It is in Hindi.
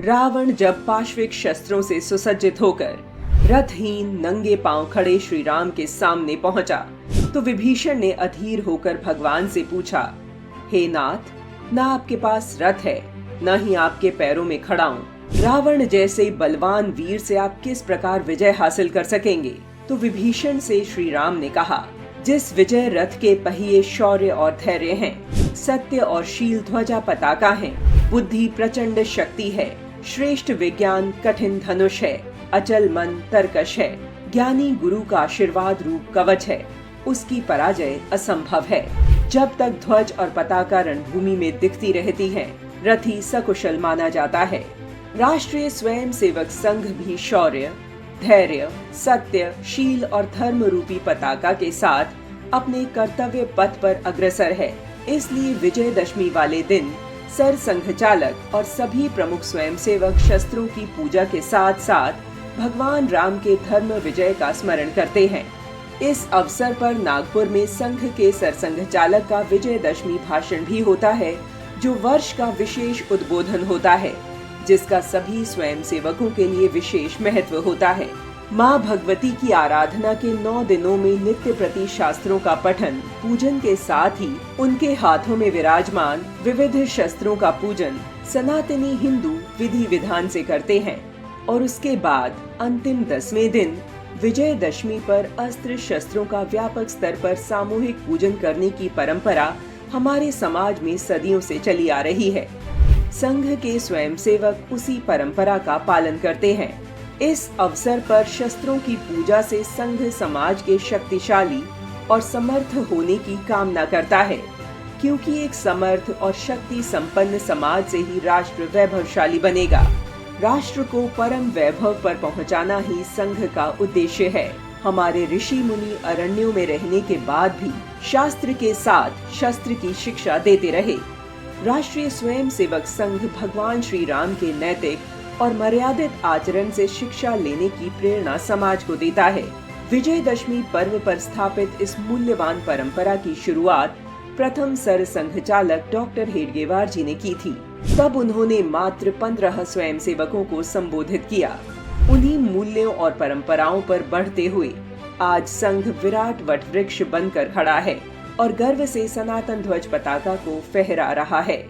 रावण जब पाश्विक शस्त्रों से सुसज्जित होकर रथहीन नंगे पांव खड़े श्री राम के सामने पहुंचा तो विभीषण ने अधीर होकर भगवान से पूछा, हे नाथ, न आपके पास रथ है, न ही आपके पैरों में खड़ा हूं। रावण जैसे बलवान वीर से आप किस प्रकार विजय हासिल कर सकेंगे? तो विभीषण से श्री राम ने कहा, जिस विजय रथ के पहिए शौर्य और धैर्य हैं, सत्य और शील ध्वजा पताका है, बुद्धि प्रचंड शक्ति है, श्रेष्ठ विज्ञान कठिन धनुष है, अचल मन तरकश है, ज्ञानी गुरु का आशीर्वाद रूप कवच है, उसकी पराजय असंभव है। जब तक ध्वज और पताका रणभूमि में दिखती रहती है, रथी सकुशल माना जाता है। राष्ट्रीय स्वयंसेवक संघ भी शौर्य, धैर्य, सत्य, शील और धर्म रूपी पताका के साथ अपने कर्तव्य पथ पर अग्रसर है। इसलिए विजयदशमी वाले दिन सर संघ चालक और सभी प्रमुख स्वयंसेवक शस्त्रों की पूजा के साथ साथ भगवान राम के धर्म विजय का स्मरण करते हैं। इस अवसर पर नागपुर में संघ के सरसंघ चालक का विजयदशमी भाषण भी होता है, जो वर्ष का विशेष उद्बोधन होता है, जिसका सभी स्वयंसेवकों के लिए विशेष महत्व होता है। माँ भगवती की आराधना के 9 दिनों में नित्य प्रति शास्त्रों का पठन पूजन के साथ ही उनके हाथों में विराजमान विविध शस्त्रों का पूजन सनातनी हिंदू विधि विधान से करते हैं और उसके बाद अंतिम 10वें दिन विजयदशमी पर अस्त्र शस्त्रों का व्यापक स्तर पर सामूहिक पूजन करने की परंपरा हमारे समाज में सदियों से चली आ रही है। संघ के स्वयंसेवक उसी परंपरा का पालन करते हैं। इस अवसर पर शस्त्रों की पूजा से संघ समाज के शक्तिशाली और समर्थ होने की कामना करता है, क्योंकि एक समर्थ और शक्ति संपन्न समाज से ही राष्ट्र वैभवशाली बनेगा। राष्ट्र को परम वैभव पर पहुंचाना ही संघ का उद्देश्य है। हमारे ऋषि मुनि अरण्यों में रहने के बाद भी शास्त्र के साथ शस्त्र की शिक्षा देते रहे। राष्ट्रीय स्वयंसेवक संघ भगवान श्री राम के नैतिक और मर्यादित आचरण से शिक्षा लेने की प्रेरणा समाज को देता है। विजयदशमी पर्व पर स्थापित इस मूल्यवान परंपरा की शुरुआत प्रथम सर संघ चालक डॉक्टर हेडगेवार जी ने की थी। तब उन्होंने मात्र 15 स्वयंसेवकों को संबोधित किया। उन्हीं मूल्यों और परंपराओं पर बढ़ते हुए आज संघ विराट वटवृक्ष बनकर खड़ा है और गर्व से सनातन ध्वज पताका को फहरा रहा है।